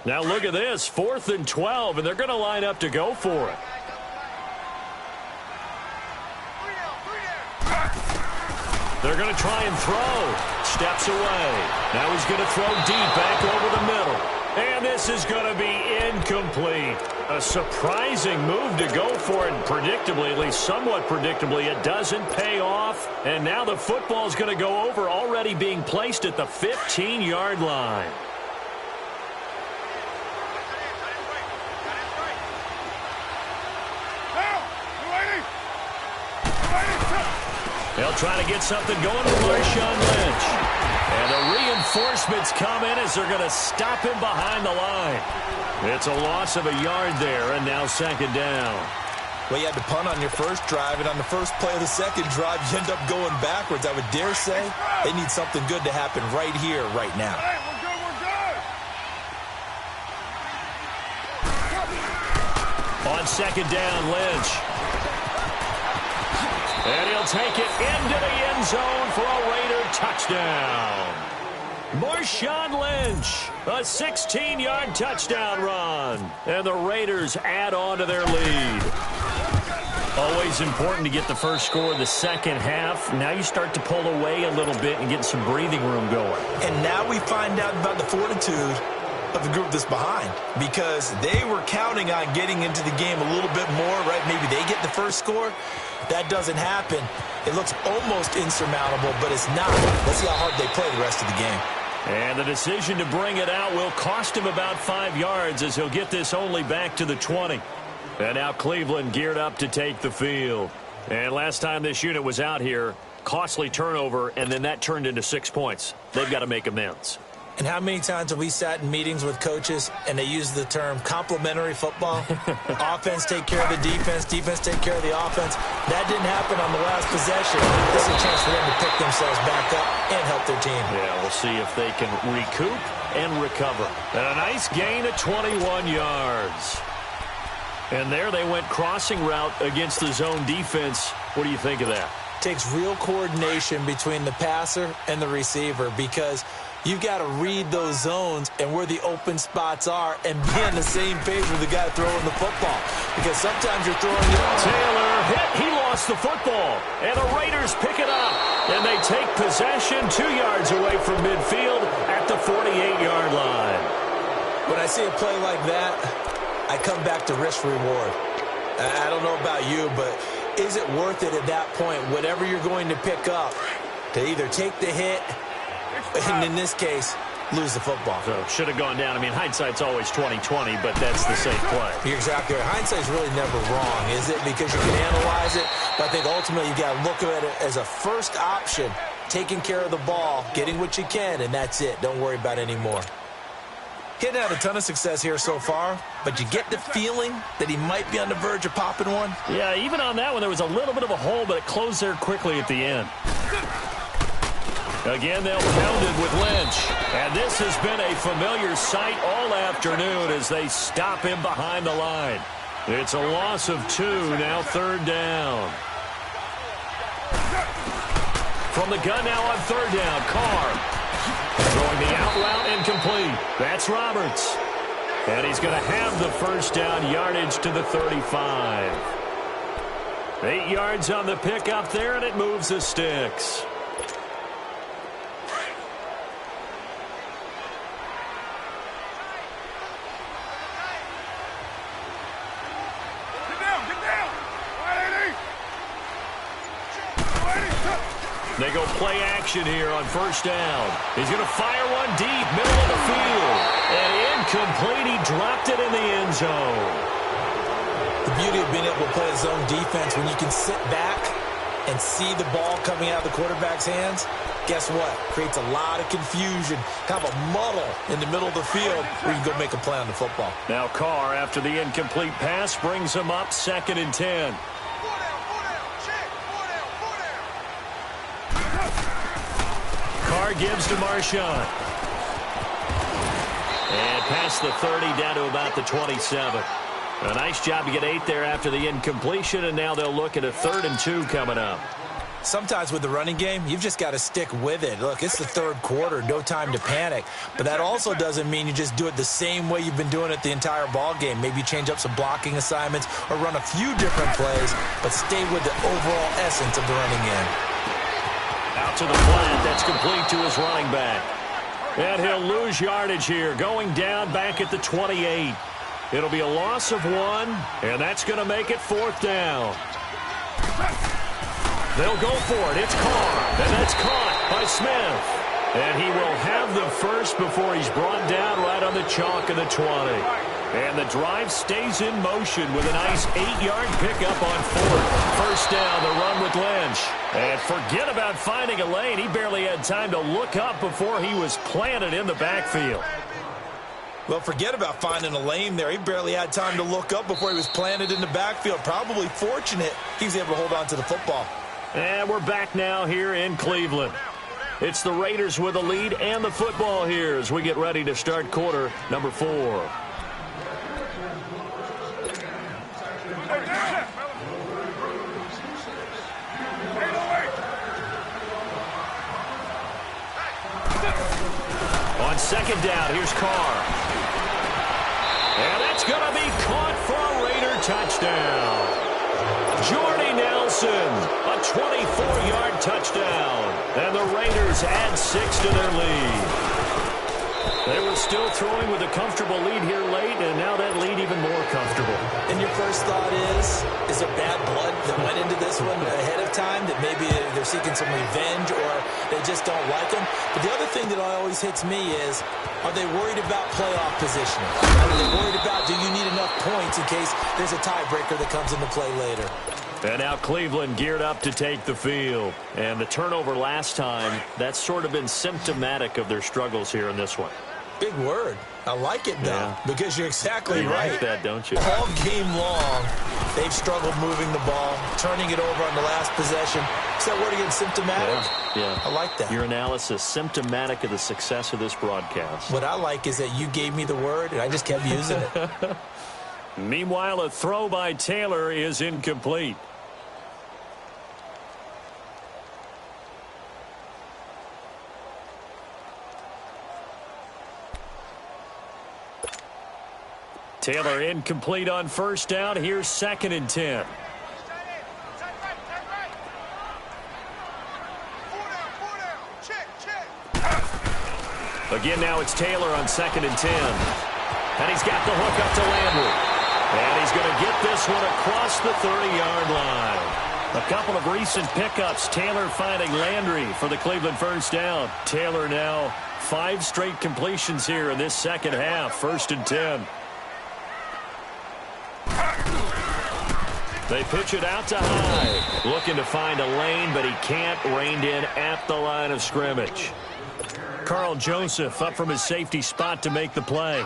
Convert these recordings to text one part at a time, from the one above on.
Now look at this, 4th and 12, and they're going to line up to go for it. They're going to try and throw. Steps away. Now he's going to throw deep back over the middle. And this is going to be incomplete. A surprising move to go for it. Predictably, at least somewhat predictably, it doesn't pay off. And now the football is going to go over, already being placed at the 15-yard line. They'll try to get something going with Marshawn Lynch. And the reinforcements come in as they're going to stop him behind the line. It's a loss of a yard there, and now 2nd down. Well, you had to punt on your first drive, and on the first play of the second drive, you end up going backwards. I would dare say they need something good to happen right here, right now. Hey, we're good. On 2nd down, Lynch. And he'll take it into the end zone for a Raider touchdown. Marshawn Lynch, a 16-yard touchdown run. And the Raiders add on to their lead. Always important to get the first score of the second half. Now you start to pull away a little bit and get some breathing room going. And now we find out about the fortitude of the group that's behind, because they were counting on getting into the game a little bit more, right? Maybe they get the first score. That doesn't happen. It looks almost insurmountable, but it's not. Let's see how hard they play the rest of the game. And the decision to bring it out will cost him about 5 yards, as he'll get this only back to the 20. And now Cleveland geared up to take the field. And last time this unit was out here, costly turnover, and then that turned into 6 points. They've got to make amends. And how many times have we sat in meetings with coaches and they use the term complementary football? Offense take care of the defense, defense take care of the offense. That didn't happen on the last possession. This is a chance for them to pick themselves back up and help their team. Yeah, we'll see if they can recoup and recover. And a nice gain of 21 yards. And there they went crossing route against the zone defense. What do you think of that? Takes real coordination between the passer and the receiver, because you've got to read those zones and where the open spots are and be on the same page with the guy throwing the football. Because sometimes you're throwing it. Taylor hit. He lost the football. And the Raiders pick it up. And they take possession 2 yards away from midfield at the 48-yard line. When I see a play like that, I come back to risk-reward. I don't know about you, but is it worth it at that point, whatever you're going to pick up, to either take the hit, and in this case, lose the football? So should have gone down. I mean, hindsight's always 20/20, but that's the safe play. You're exactly right. Hindsight's really never wrong, is it? Because you can analyze it, but I think ultimately you got to look at it as a first option, taking care of the ball, getting what you can, and that's it. Don't worry about any more. Hitting had a ton of success here so far, but you get the feeling that he might be on the verge of popping one. Yeah, even on that one, there was a little bit of a hole, but it closed there quickly at the end. Again, they'll pound it with Lynch. And this has been a familiar sight all afternoon as they stop him behind the line. It's a loss of 2, now 3rd down. From the gun now on 3rd down, Carr. Throwing the out route incomplete. That's Roberts. And he's going to have the first down, yardage to the 35. 8 yards on the pickup there, and it moves the sticks. They go play action here on 1st down. He's going to fire one deep, middle of the field. And incomplete. He dropped it in the end zone. The beauty of being able to play a zone defense, when you can sit back and see the ball coming out of the quarterback's hands, guess what? Creates a lot of confusion, kind of a muddle in the middle of the field where you can go make a play on the football. Now Carr, after the incomplete pass, brings him up 2nd and 10. Carr gives to Marshawn. And past the 30, down to about the 27. A nice job to get 8 there after the incompletion, and now they'll look at a 3rd and 2 coming up. Sometimes with the running game, you've just got to stick with it. Look, it's the third quarter, no time to panic. But that also doesn't mean you just do it the same way you've been doing it the entire ball game. Maybe change up some blocking assignments or run a few different plays, but stay with the overall essence of the running game. Out to the flat, that's complete to his running back. And he'll lose yardage here, going down back at the 28. It'll be a loss of 1, and that's going to make it 4th down. They'll go for it. It's Carr, and that's caught by Smith. And he will have the first before he's brought down right on the chalk of the 20. And the drive stays in motion with a nice 8-yard pickup on 4th. First down, the run with Lynch. And forget about finding a lane. He barely had time to look up before he was planted in the backfield. Well, forget about finding a lane there. He barely had time to look up before he was planted in the backfield. Probably fortunate he was able to hold on to the football. And we're back now here in Cleveland. It's the Raiders with the lead and the football here as we get ready to start quarter number 4. On second down, here's Carr. And that's going to be caught for a Raider touchdown. Jordy Nelson, a 24-yard touchdown. And the Raiders add 6 to their lead. They were still throwing with a comfortable lead here late, and now that lead even more comfortable. And your first thought is there bad blood that went into this one ahead of time, that maybe they're seeking some revenge or they just don't like him? But the other thing that always hits me is, are they worried about playoff positioning? Are they worried about, do you need enough points in case there's a tiebreaker that comes into play later? And now Cleveland geared up to take the field. And the turnover last time, that's sort of been symptomatic of their struggles here in this one. Big word. I like it, though, because you're exactly right. You like that, don't you? All game long, they've struggled moving the ball, turning it over on the last possession. Is that word again, symptomatic? Yeah. I like that. Your analysis, symptomatic of the success of this broadcast. What I like is that you gave me the word, and I just kept using it. Meanwhile, a throw by Taylor is incomplete. Taylor incomplete on first down. Here's 2nd and 10. Again, now it's Taylor on 2nd and 10. And he's got the hook up to Landry. And he's going to get this one across the 30-yard line. A couple of recent pickups. Taylor finding Landry for the Cleveland first down. Taylor now 5 straight completions here in this second half. 1st and 10. They pitch it out to Hyde. Looking to find a lane, but he can't. Reined in at the line of scrimmage. Carl Joseph up from his safety spot to make the play.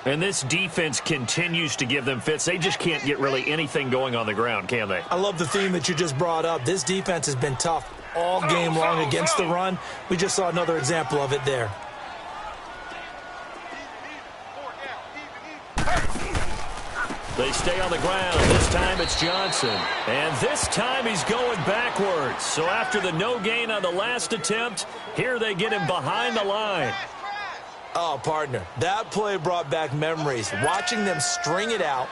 And this defense continues to give them fits. They just can't get really anything going on the ground, can they? I love the theme that you just brought up. This defense has been tough all game long against the run. We just saw another example of it there. They stay on the ground. This time it's Johnson. And this time he's going backwards. So after the no gain on the last attempt, here they get him behind the line. Oh, partner, that play brought back memories. Watching them string it out,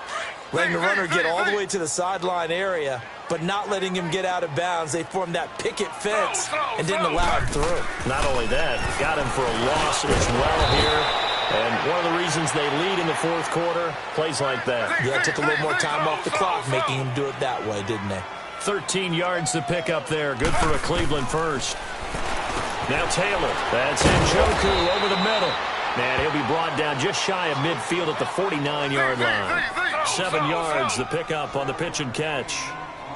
letting the runner get all the way to the sideline area, but not letting him get out of bounds. They formed that picket fence and didn't allow him through. Not only that, got him for a loss as well here. And one of the reasons they lead in the fourth quarter, plays like that. Yeah, took a little more time off the clock, making him do it that way, didn't they? 13 yards to pick up there. Good for a Cleveland first. Now Taylor. That's Njoku over the middle. And he'll be brought down just shy of midfield at the 49-yard line. 7 yards the pickup on the pitch and catch.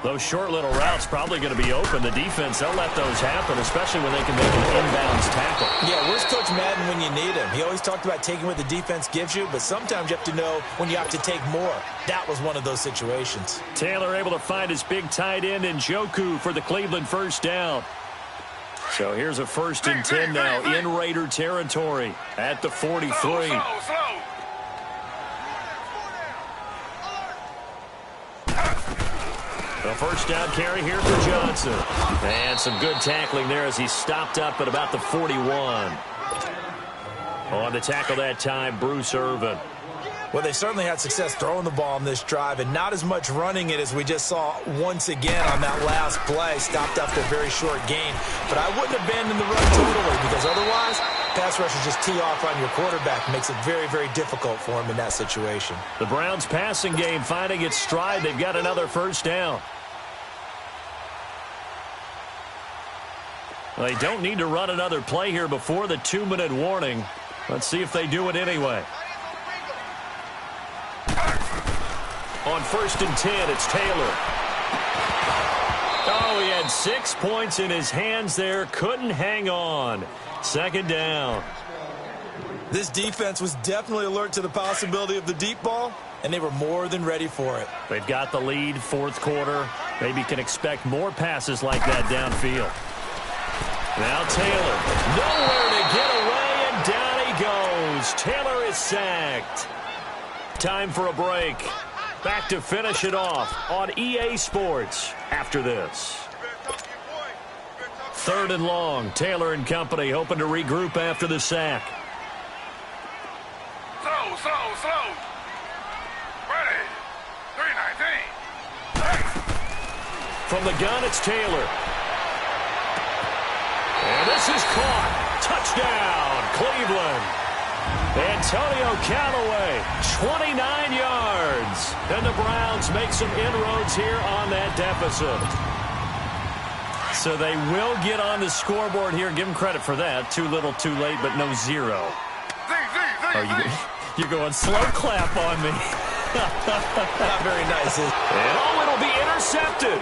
Those short little routes probably going to be open. The defense, they'll let those happen, especially when they can make an inbounds tackle. Yeah, where's Coach Madden when you need him? He always talked about taking what the defense gives you, but sometimes you have to know when you have to take more. That was one of those situations. Taylor able to find his big tight end Njoku for the Cleveland first down. So here's a 1st and 10 now in Raider territory at the 43. A first down carry here for Johnson. And some good tackling there as he stopped up at about the 41. On the tackle that time, Bruce Irvin. Well, they certainly had success throwing the ball on this drive and not as much running it as we just saw once again on that last play. Stopped after a very short gain. But I wouldn't abandon the run totally because otherwise, pass rushers just tee off on your quarterback. Makes it very, very difficult for him in that situation. The Browns' passing game finding its stride. They've got another first down. Well, they don't need to run another play here before the 2-minute warning. Let's see if they do it anyway. On 1st and 10, it's Taylor. Oh, he had 6 points in his hands there. Couldn't hang on. 2nd down. This defense was definitely alert to the possibility of the deep ball, and they were more than ready for it. They've got the lead, 4th quarter. Maybe can expect more passes like that downfield. Now Taylor. Nowhere to get away, and down he goes. Taylor is sacked. Time for a break. Back to finish it off on EA Sports after this. 3rd and long. Taylor and company hoping to regroup after the sack. Slow. Ready. 3-19. From the gun, it's Taylor. And this is caught. Touchdown, Cleveland. Antonio Callaway, 29 yards. And the Browns make some inroads here on that deficit. So they will get on the scoreboard here. Give them credit for that. Too little, too late, but no zero. You're going slow clap on me. Not very nice. And it'll be intercepted.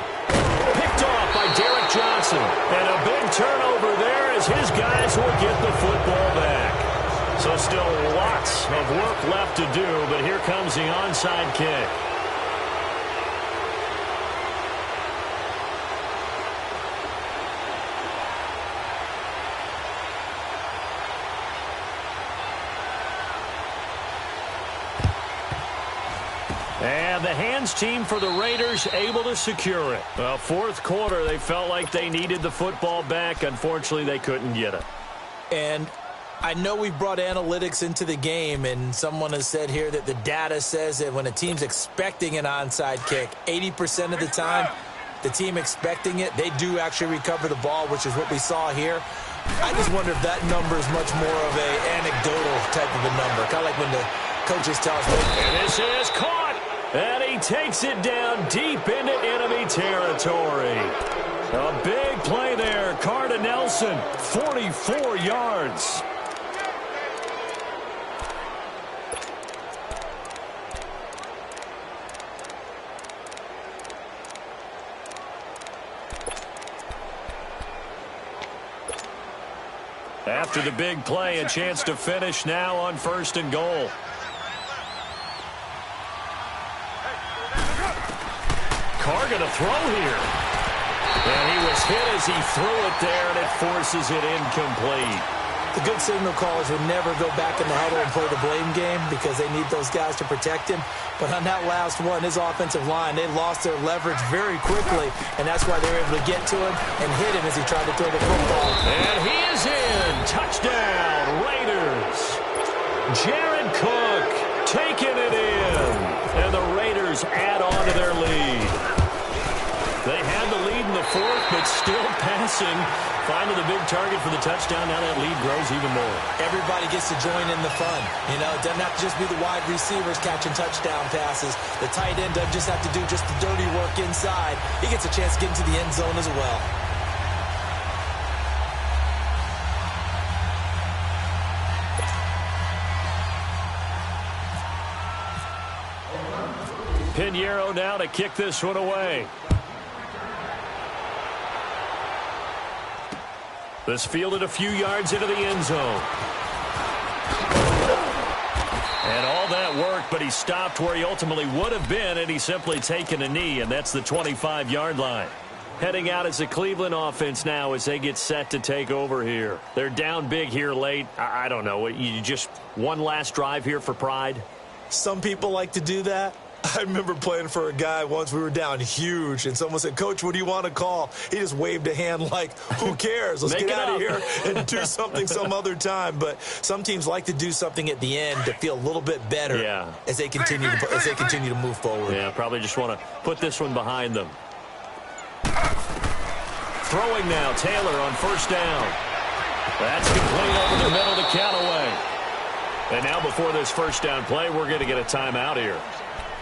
Picked off by Derek Johnson. And a big turnover there as his guys will get the football back. So still lots of work left to do, but here comes the onside kick. And the hands team for the Raiders able to secure it. Well, 4th quarter, they felt like they needed the football back. Unfortunately, they couldn't get it. And I know we brought analytics into the game, and someone has said here that the data says that when a team's expecting an onside kick, 80% of the time, the team expecting it, they do actually recover the ball, which is what we saw here. I just wonder if that number is much more of an anecdotal type of a number, kind of like when the coaches tell us. And this is caught, and he takes it down deep into enemy territory. A big play there. Carter Nelson, 44 yards. After the big play, a chance to finish now on 1st and goal. Carr going to throw here. And he was hit as he threw it there, and it forces it incomplete. The good signal callers would never go back in the huddle and play the blame game because they need those guys to protect him. But on that last one, his offensive line, they lost their leverage very quickly, and that's why they were able to get to him and hit him as he tried to throw the football. And he is in. Touchdown, Raiders. Jared Cook taking it in. And the Raiders add on to their lead. They had the lead in the 4th, but still passing. Finding the big target for the touchdown. Now that lead grows even more. Everybody gets to join in the fun. You know, it doesn't have to just be the wide receivers catching touchdown passes. The tight end doesn't just have to do just the dirty work inside. He gets a chance to get into the end zone as well. Pinheiro now to kick this one away. This fielded a few yards into the end zone. And all that work, but he stopped where he ultimately would have been, and he's simply taken a knee, and that's the 25-yard line. Heading out as the Cleveland offense now as they get set to take over here. They're down big here late. I don't know. You just one last drive here for pride? Some people like to do that. I remember playing for a guy once. We were down huge, and someone said, "Coach, what do you want to call?" He just waved a hand like, who cares? Let's get out of here and do something some other time. But some teams like to do something at the end to feel a little bit better as they continue to move forward. Yeah, probably just want to put this one behind them. Throwing now, Taylor on first down. That's complete over the middle to Callaway. And now before this first down play, we're going to get a timeout here,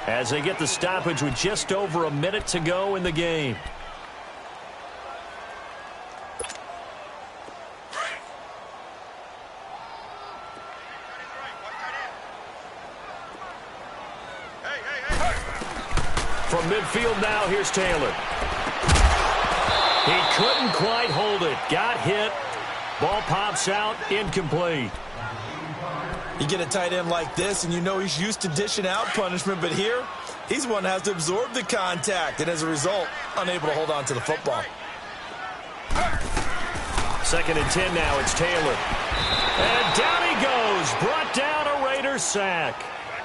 as they get the stoppage with just over a minute to go in the game. From midfield now, here's Taylor. He couldn't quite hold it. Got hit. Ball pops out, incomplete. You get a tight end like this, and you know he's used to dishing out punishment, but here, he's the one that has to absorb the contact, and as a result, unable to hold on to the football. 2nd and 10 now, it's Taylor. And down he goes, brought down a Raiders sack.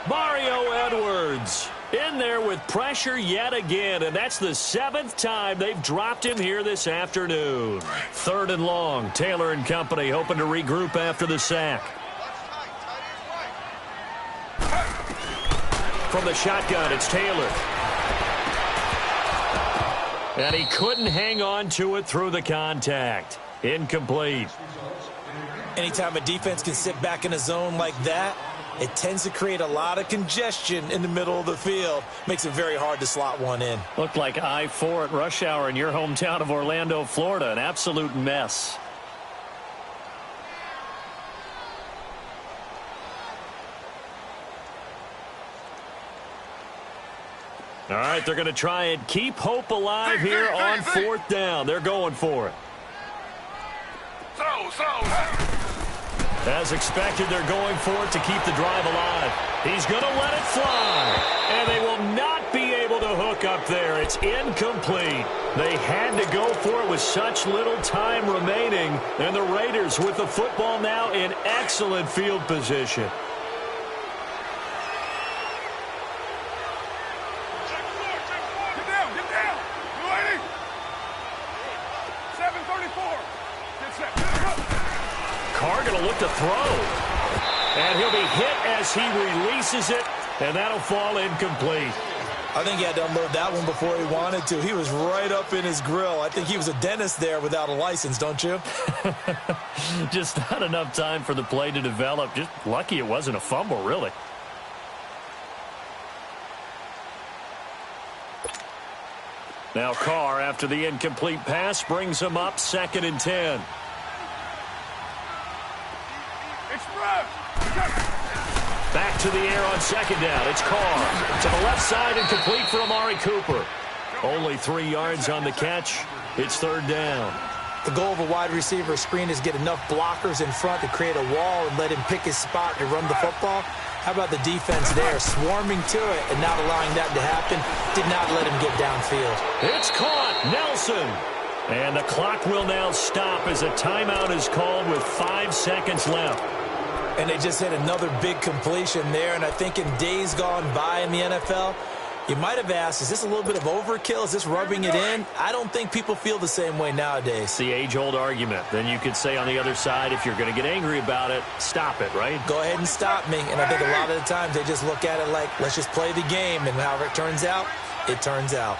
Mario Edwards in there with pressure yet again, and that's the 7th time they've dropped him here this afternoon. 3rd and long, Taylor and company hoping to regroup after the sack. From the shotgun, it's Taylor. And he couldn't hang on to it through the contact. Incomplete. Anytime a defense can sit back in a zone like that, it tends to create a lot of congestion in the middle of the field. Makes it very hard to slot one in. Looked like I-4 at rush hour in your hometown of Orlando, Florida. An absolute mess. All right, they're going to try and keep hope alive here on 4th down. They're going for it. As expected, they're going for it to keep the drive alive. He's going to let it fly. And they will not be able to hook up there. It's incomplete. They had to go for it with such little time remaining. And the Raiders with the football now in excellent field position. Carr going to look to throw. And he'll be hit as he releases it, and that'll fall incomplete. I think he had to unload that one before he wanted to. He was right up in his grill. I think he was a dentist there without a license, don't you? Just not enough time for the play to develop. Just lucky it wasn't a fumble, really. Now Carr, after the incomplete pass, brings him up 2nd and 10. Back to the air on 2nd down. It's Carr to the left side and complete for Amari Cooper. Only 3 yards on the catch. It's 3rd down. The goal of a wide receiver screen is get enough blockers in front to create a wall and let him pick his spot to run the football. How about the defense there, swarming to it and not allowing that to happen? Did not let him get downfield. It's caught. Nelson. And the clock will now stop as a timeout is called with 5 seconds left. And they just hit another big completion there. And I think in days gone by in the NFL, you might have asked, is this a little bit of overkill? Is this rubbing it in? I don't think people feel the same way nowadays. It's the age-old argument. Then you could say on the other side, if you're going to get angry about it, stop it, right? Go ahead and stop me. And I think a lot of the times they just look at it like, let's just play the game. And however it turns out, it turns out.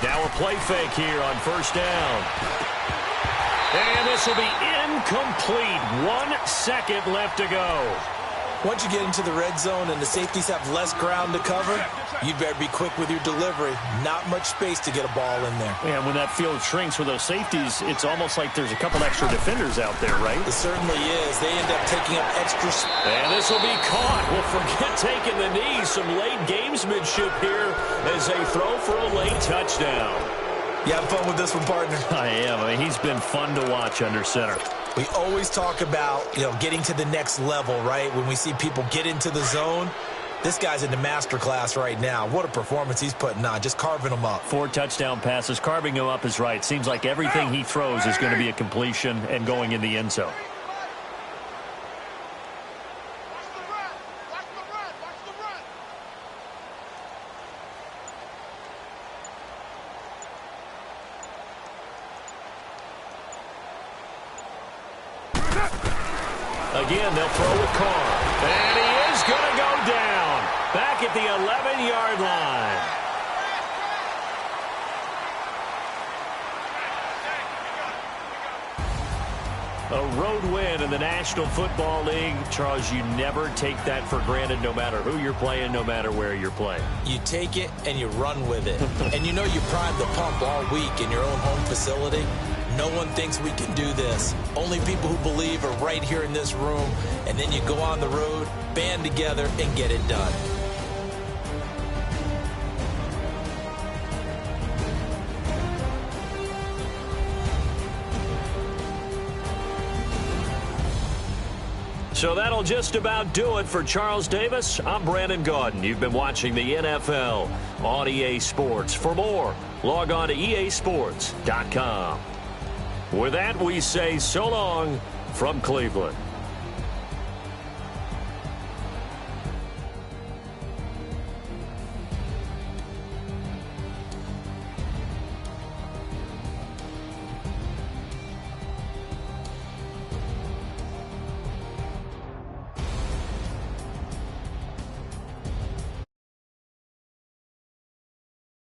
Now a play fake here on 1st down. And this will be incomplete. 1 second left to go. Once you get into the red zone and the safeties have less ground to cover, you better be quick with your delivery. Not much space to get a ball in there. And when that field shrinks with those safeties, it's almost like there's a couple extra defenders out there, right? It certainly is. They end up taking up extra space. And this will be caught. Well, forget taking the knee. Some late gamesmanship here as they throw for a late touchdown. You have fun with this one, partner? I am. I mean, he's been fun to watch under center. We always talk about, getting to the next level, right? When we see people get into the zone, This guy's in the master class right now. What a performance he's putting on, just carving them up. 4 touchdown passes. Carving him up is right. Seems like everything he throws is going to be a completion and going in the end zone. Again, they'll throw with Carr. And he is going to go down. Back at the 11-yard line. A road win in the National Football League. Charles, you never take that for granted no matter who you're playing, no matter where you're playing. You take it and you run with it. And you know you primed the pump all week in your own home facility. No one thinks we can do this. Only people who believe are right here in this room. And then you go on the road, band together, and get it done. So that'll just about do it for Charles Davis. I'm Brandon Gaudin. You've been watching the NFL on EA Sports. For more, log on to easports.com. With that, we say so long from Cleveland.